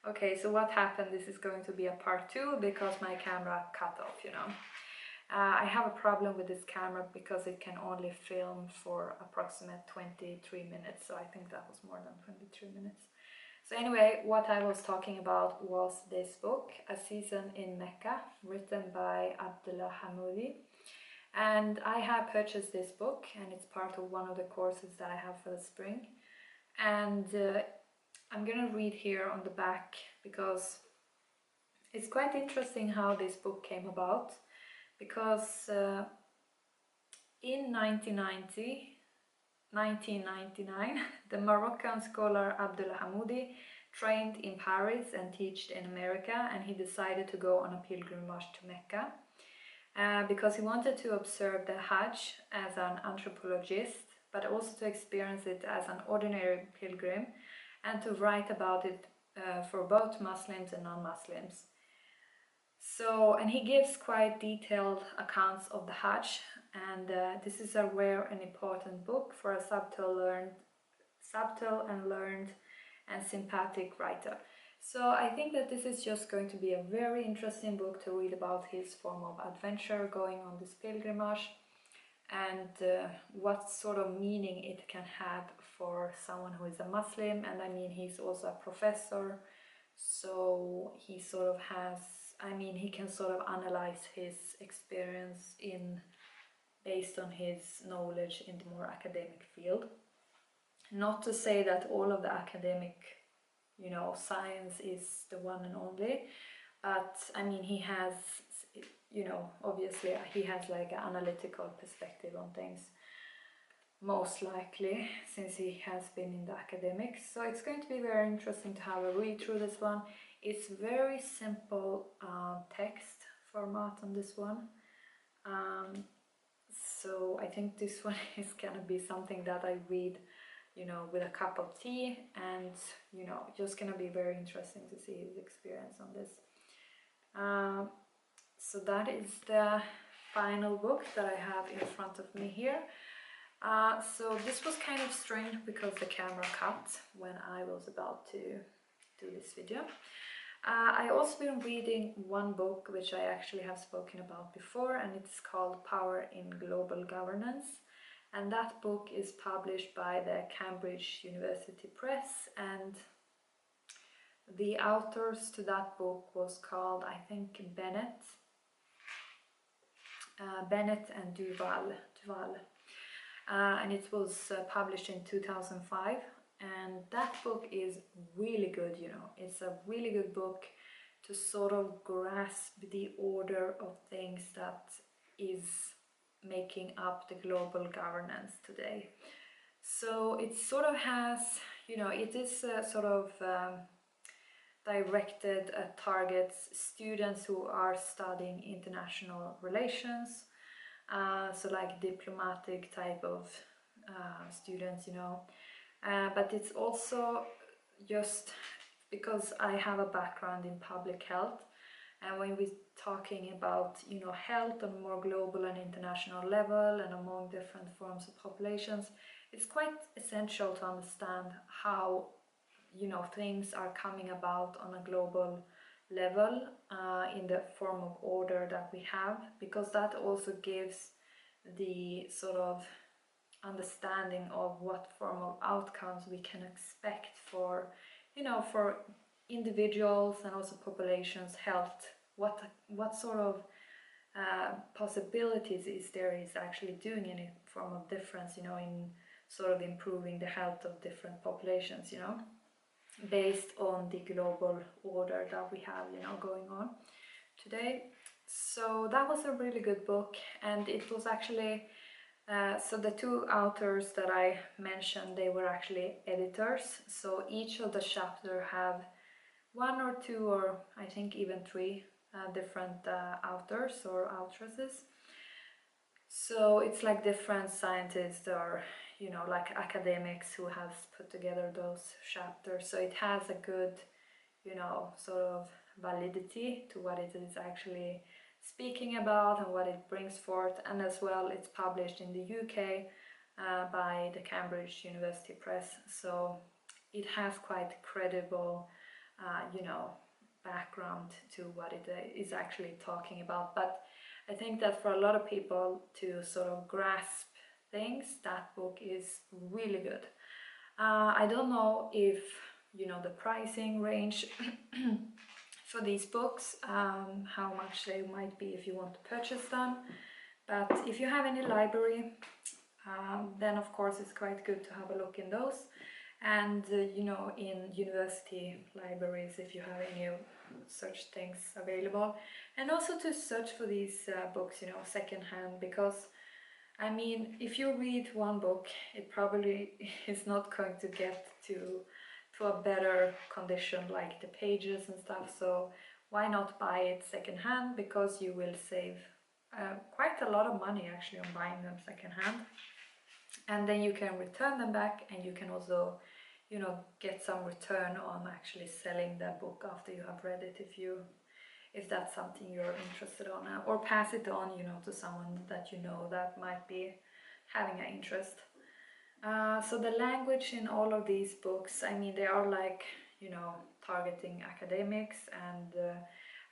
Okay, so what happened? This is going to be a part 2 because my camera cut off, you know. I have a problem with this camera because it can only film for approximate 23 minutes, so I think that was more than 23 minutes. So anyway, what I was talking about was this book, A Season in Mecca, written by Abdullah Hamoudi. And I have purchased this book, and it's part of one of the courses that I have for the spring. And I'm gonna read here on the back because it's quite interesting how this book came about, because in 1999, the Moroccan scholar Abdullah Hamoudi trained in Paris and taught in America, and he decided to go on a pilgrimage to Mecca because he wanted to observe the Hajj as an anthropologist, but also to experience it as an ordinary pilgrim and to write about it for both Muslims and non-Muslims. So, and he gives quite detailed accounts of the Hajj, and this is a rare and important book for a subtle and learned and sympathetic writer. So I think that this is just going to be a very interesting book to read about his form of adventure going on this pilgrimage, and what sort of meaning it can have for someone who is a Muslim. And I mean, he's also a professor, so he sort of has, I mean, he can sort of analyze his experience based on his knowledge in the more academic field. Not to say that all of the academic, you know, science is the one and only, but I mean, he has, you know, obviously he has like an analytical perspective on things, most likely, since he has been in the academics. So it's going to be very interesting to have a read through this one. It's very simple text format on this one. So I think this one is gonna be something that I read, you know, with a cup of tea, and you know, just gonna be very interesting to see his experience on this. So that is the final book that I have in front of me here. So this was kind of strange because the camera cut when I was about to do this video. I also been reading one book which I actually have spoken about before, and it's called Power in Global Governance. And that book is published by the Cambridge University Press, and the authors to that book was called, I think, Bennett and Duval. And it was published in 2005. And that book is really good, you know. It's a really good book to sort of grasp the order of things that is making up the global governance today. So it sort of has, you know, it is sort of directed at targets students who are studying international relations, so like diplomatic type of students, you know. But it's also just because I have a background in public health, and when we're talking about, you know, health on a more global and international level and among different forms of populations, it's quite essential to understand how, you know, things are coming about on a global level in the form of order that we have, because that also gives the sort of understanding of what form of outcomes we can expect for, you know, for individuals and also populations' health. What sort of possibilities is actually doing any form of difference, you know, in sort of improving the health of different populations, you know, based on the global order that we have, you know, going on today. So that was a really good book, and it was actually so the two authors that I mentioned, they were actually editors. So each of the chapters have one or two, or I think even three different authors or authoresses. So it's like different scientists or, you know, like academics who have put together those chapters. So it has a good, you know, sort of validity to what it is actually speaking about and what it brings forth. And as well, it's published in the UK by the Cambridge University Press, so it has quite credible you know, background to what it is actually talking about. But I think that for a lot of people to sort of grasp things, that book is really good. I don't know if you know the pricing range for these books, how much they might be if you want to purchase them, but if you have any library, then of course it's quite good to have a look in those. And you know, in university libraries, if you have any of such things available, and also to search for these books, you know, secondhand, because I mean, if you read one book, it probably is not going to get to a better condition, like the pages and stuff. So why not buy it secondhand? Because you will save quite a lot of money actually on buying them secondhand, and then you can return them back, and you can also, you know, get some return on actually selling the book after you have read it, if that's something you're interested on, or pass it on, you know, to someone that you know that might be having an interest. So the language in all of these books, I mean, they are like, you know, targeting academics, and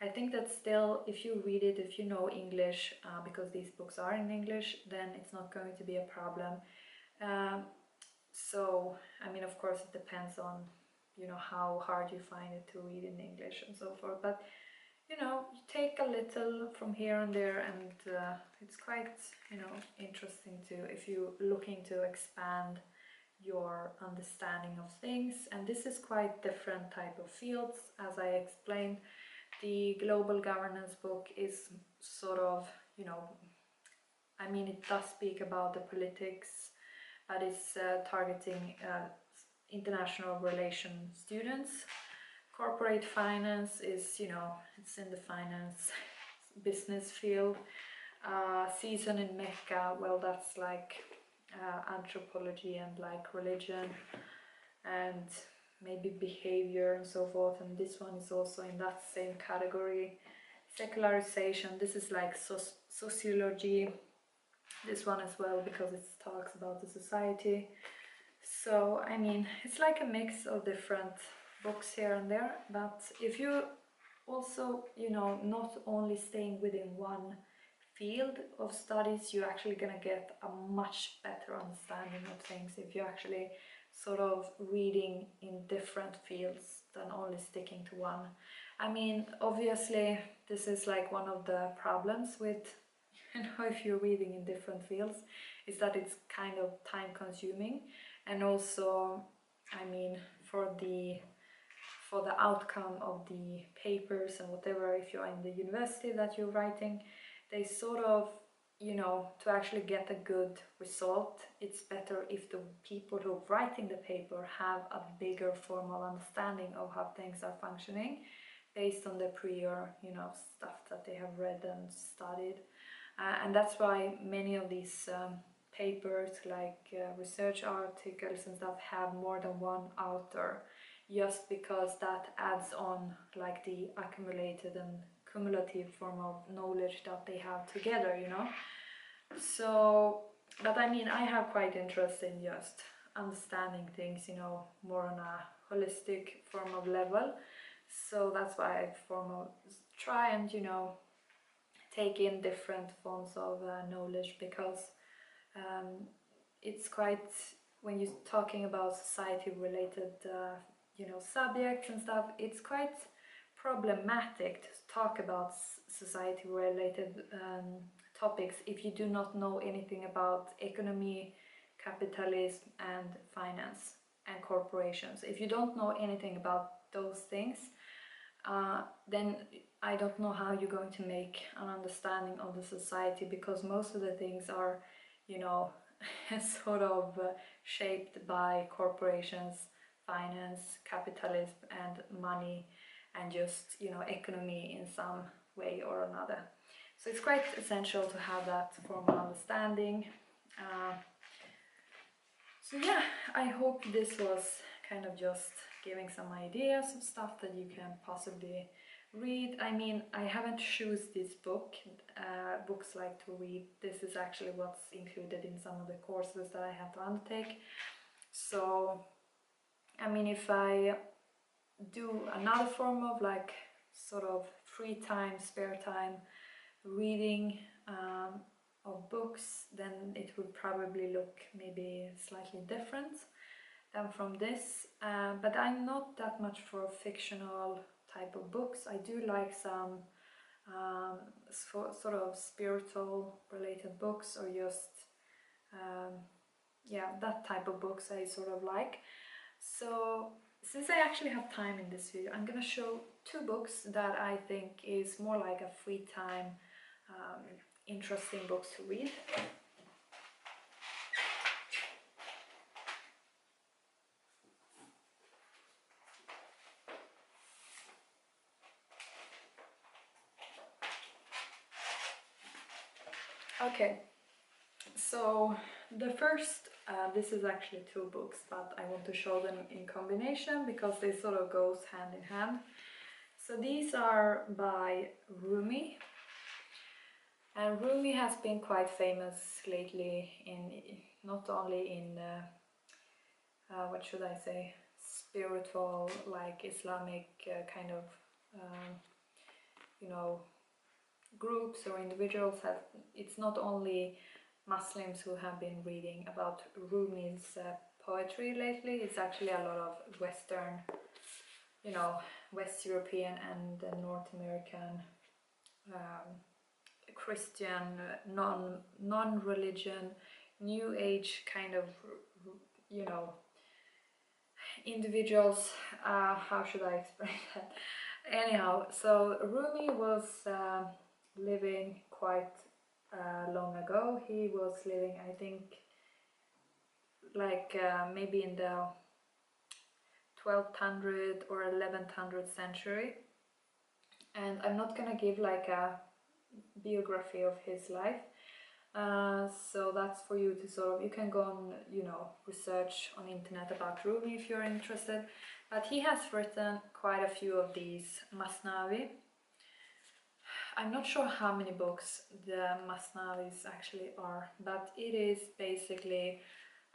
I think that still, if you read it, if you know English, because these books are in English, then it's not going to be a problem. So, I mean, of course, it depends on, you know, how hard you find it to read in English and so forth, but you know, you take a little from here and there, and it's quite, you know, interesting to, if you're looking to expand your understanding of things. And this is quite different type of fields, as I explained. The global governance book is sort of, you know, I mean, it does speak about the politics, but it's targeting international relation students. Corporate finance is, you know, it's in the finance business field. Season in Mecca, well, that's like anthropology and like religion and maybe behavior and so forth. And this one is also in that same category. Secularization, this is like sociology. This one as well, because it talks about the society. So, I mean, it's like a mix of different books here and there, but if you also, you know, not only staying within one field of studies, you're actually gonna get a much better understanding of things if you're actually sort of reading in different fields than only sticking to one. I mean, obviously, this is like one of the problems with, you know, if you're reading in different fields, is that it's kind of time consuming, and also, I mean, for the outcome of the papers and whatever, if you're in the university that you're writing, they sort of, you know, to actually get a good result, it's better if the people who are writing the paper have a bigger formal understanding of how things are functioning based on the prior, you know, stuff that they have read and studied. And that's why many of these papers, like research articles and stuff, have more than one author, just because that adds on like the accumulated and cumulative form of knowledge that they have together, you know. So, but I mean, I have quite interest in just understanding things, you know, more on a holistic form of level. So that's why I try and, you know, take in different forms of knowledge, because it's quite, when you're talking about society related you know, subjects and stuff, it's quite problematic to talk about society related topics if you do not know anything about economy, capitalism and finance and corporations. If you don't know anything about those things, then I don't know how you're going to make an understanding of the society, because most of the things are, you know, sort of shaped by corporations, finance, capitalism and money, and just, you know, economy in some way or another. So it's quite essential to have that formal understanding. So yeah, I hope this was kind of just giving some ideas of stuff that you can possibly read. I mean, I haven't choose this books like to read. This is actually what's included in some of the courses that I have to undertake. So, I mean, if I do another form of like sort of free time, spare time reading of books, then it would probably look maybe slightly different than from this. But I'm not that much for fictional type of books. I do like some sort of spiritual related books, or just yeah, that type of books I sort of like. So since I actually have time in this video, I'm gonna show two books that I think is more like a free time interesting books to read. Okay, so the first, this is actually two books, but I want to show them in combination because they sort of goes hand in hand. So these are by Rumi, and Rumi has been quite famous lately in not only in what should I say, spiritual, like Islamic kind of you know, groups or individuals. It's not only Muslims who have been reading about Rumi's poetry lately. It's actually a lot of Western, you know, West European and North American Christian, non-religion, New Age kind of, you know, individuals. How should I explain that? Anyhow, so Rumi was living quite long ago. He was living, I think, like maybe in the 1200 or 1100 century. And I'm not gonna give like a biography of his life. So that's for you to sort of, you can go on, you know, research on internet about Rumi if you're interested. But he has written quite a few of these Masnavi. I'm not sure how many books the Masnavis actually are, but it is basically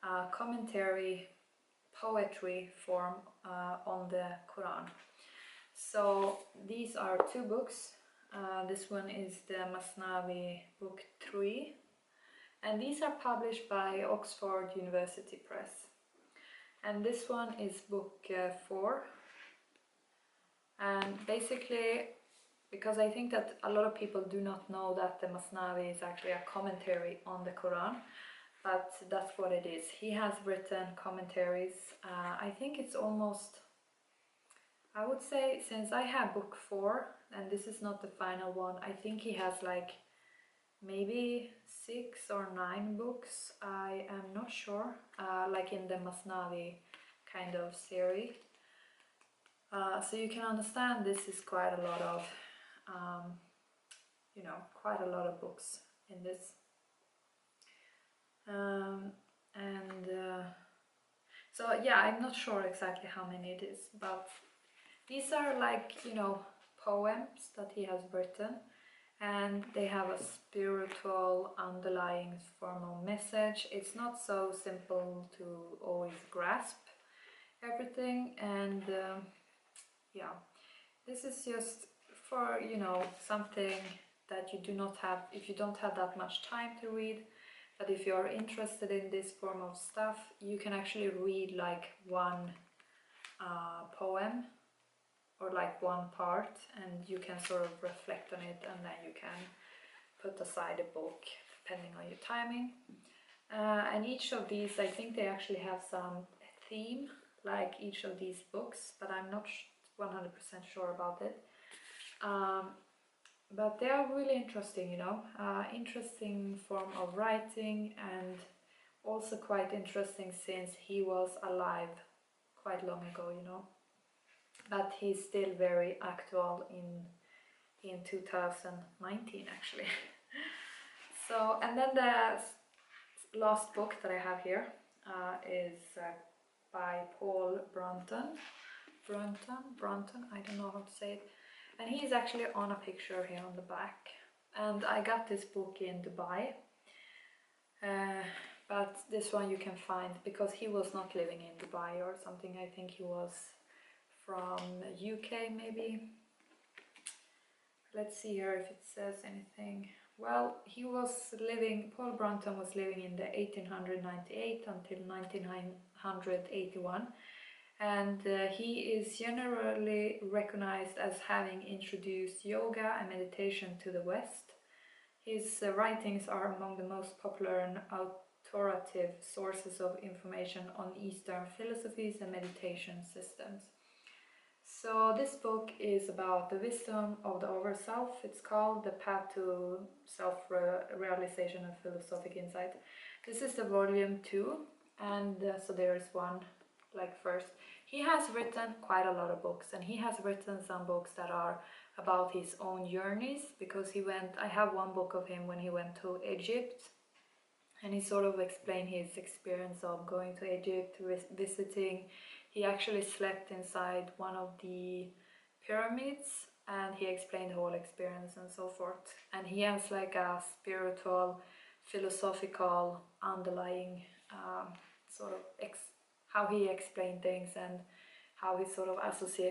a commentary, poetry form on the Quran. So these are two books. This one is the Masnavi book 3, and these are published by Oxford University Press. And this one is book 4. And basically, because I think that a lot of people do not know that the Masnavi is actually a commentary on the Quran, but that's what it is. He has written commentaries. I think it's almost, I would say, since I have book 4, and this is not the final one, I think he has like maybe 6 or 9 books. I am not sure, like in the Masnavi kind of series. So you can understand this is quite a lot of, you know, quite a lot of books in this. So yeah, I'm not sure exactly how many it is, but these are like, you know, poems that he has written, and they have a spiritual underlying formal message. It's not so simple to always grasp everything, and yeah, this is just for, you know, something that you do not have, if you don't have that much time to read. But if you're interested in this form of stuff, you can actually read like one poem or like one part, and you can sort of reflect on it, and then you can put aside a book depending on your timing. And each of these, I think they actually have some theme, like each of these books, but I'm not 100% sure about it. But they are really interesting, you know, interesting form of writing, and also quite interesting since he was alive quite long ago, you know, but he's still very actual in 2019 actually. So, and then the last book that I have here is by Paul Brunton, I don't know how to say it. And he is actually on a picture here on the back. And I got this book in Dubai. But this one you can find, because he was not living in Dubai or something. I think he was from UK maybe. Let's see here if it says anything. Well, Paul Brunton was living in the 1898 until 1981, and he is generally recognized as having introduced yoga and meditation to the West. His writings are among the most popular and authoritative sources of information on Eastern philosophies and meditation systems. So this book is about the wisdom of the Overself. It's called The Path to Self-Realization and Philosophic Insight. This is the volume 2, and so there is one like first. He has written quite a lot of books, and he has written some books that are about his own journeys, because I have one book of him when he went to Egypt, and he sort of explained his experience of going to Egypt, visiting. He actually slept inside one of the pyramids, and he explained the whole experience and so forth. And he has like a spiritual, philosophical, underlying how he explained things, and how he sort of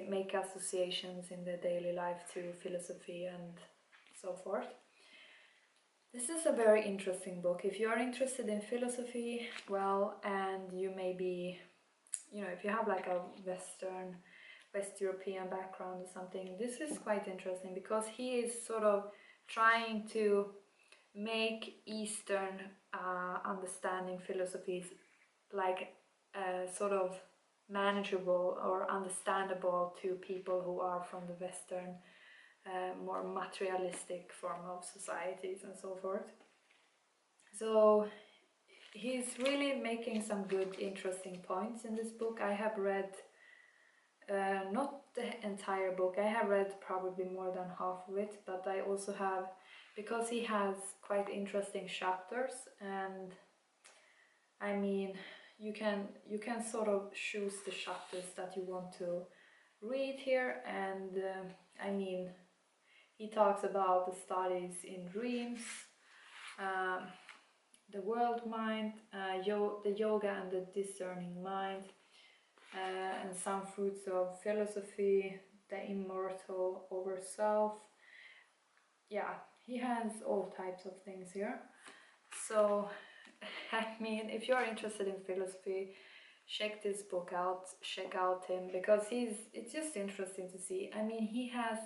make associations in the daily life to philosophy and so forth. This is a very interesting book. If you are interested in philosophy, well, and you may be, if you have like a West European background or something, this is quite interesting, because he is sort of trying to make Eastern understanding philosophies like sort of manageable or understandable to people who are from the Western, more materialistic form of societies and so forth. So he's really making some good, interesting points in this book. I have read not the entire book. I have read probably more than half of it, but I also have, because he has quite interesting chapters, and I mean, you can sort of choose the chapters that you want to read here, and I mean, he talks about the studies in dreams, the world mind, the yoga and the discerning mind, and some fruits of philosophy, the immortal over self. Yeah, he has all types of things here. So I mean, if you're interested in philosophy, check this book out, check out him, because it's just interesting to see. I mean, he has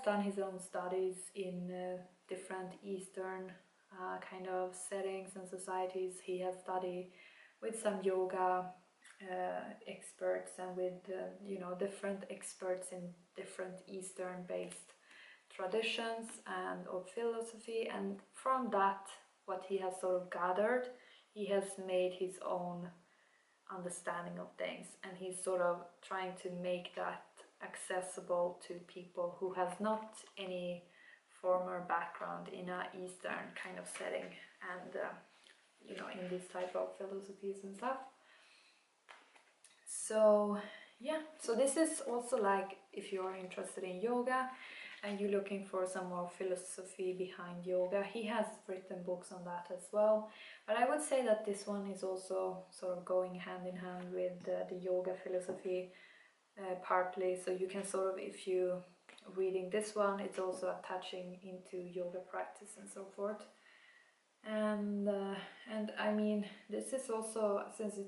done his own studies in different Eastern kind of settings and societies. He has studied with some yoga experts, and with different experts in different Eastern based traditions and of philosophy, and from that, what he has sort of gathered, he has made his own understanding of things, and he's sort of trying to make that accessible to people who has not any former background in a Eastern kind of setting, and in this type of philosophies and stuff. So yeah, so this is also like, if you're interested in yoga and you're looking for some more philosophy behind yoga, he has written books on that as well. But I would say that this one is also sort of going hand in hand with the yoga philosophy partly. So you can sort of, if you reading this one, it's also attaching into yoga practice and so forth. And I mean, this is also, since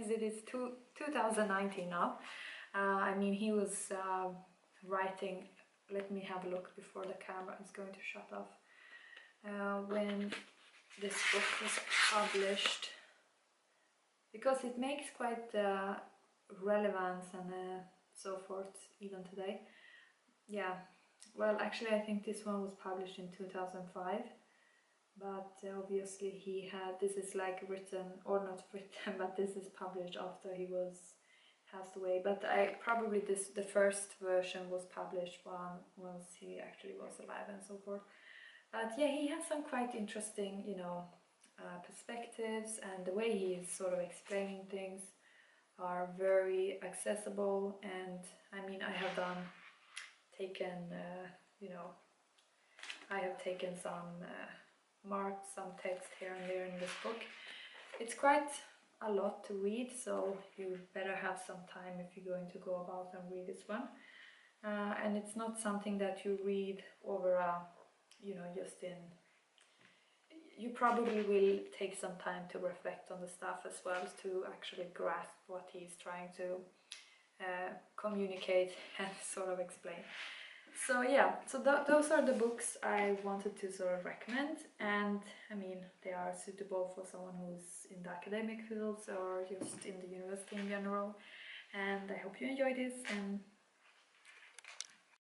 it is 2019 now, I mean, he was writing, let me have a look before the camera is going to shut off, when this book was published, because it makes quite relevance and so forth even today. Yeah, well, actually I think this one was published in 2005, but obviously he had, this is like written, or not written, but this is published after he passed away. But the first version was published once he actually was alive and so forth. But yeah, he has some quite interesting, perspectives, and the way he is sort of explaining things are very accessible. And I mean, I have taken some marked some text here and there in this book. It's quite a lot to read, so you better have some time if you're going to go about and read this one. And it's not something that you read over a, just in... You probably will take some time to reflect on the stuff as well, to actually grasp what he's trying to communicate and sort of explain. So yeah, so those are the books I wanted to sort of recommend, and I mean, they are suitable for someone who's in the academic fields or just in the university in general. And I hope you enjoyed this, and